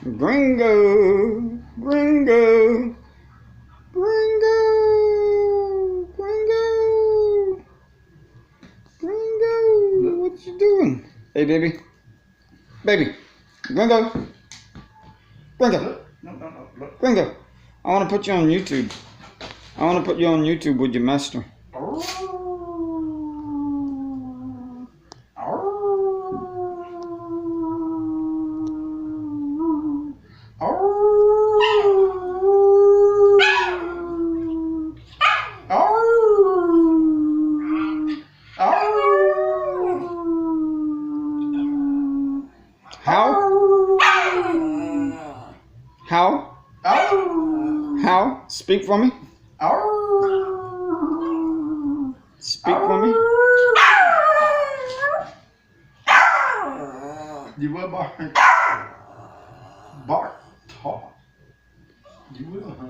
Gringo, Gringo, Gringo, Gringo, Gringo. What you doing? Hey, baby, baby, Gringo, Gringo, Gringo. I want to put you on YouTube. I want to put you on YouTube with your master. How? How? How? Speak for me. Speak for me. You will bark. Bark. Talk. You will, huh?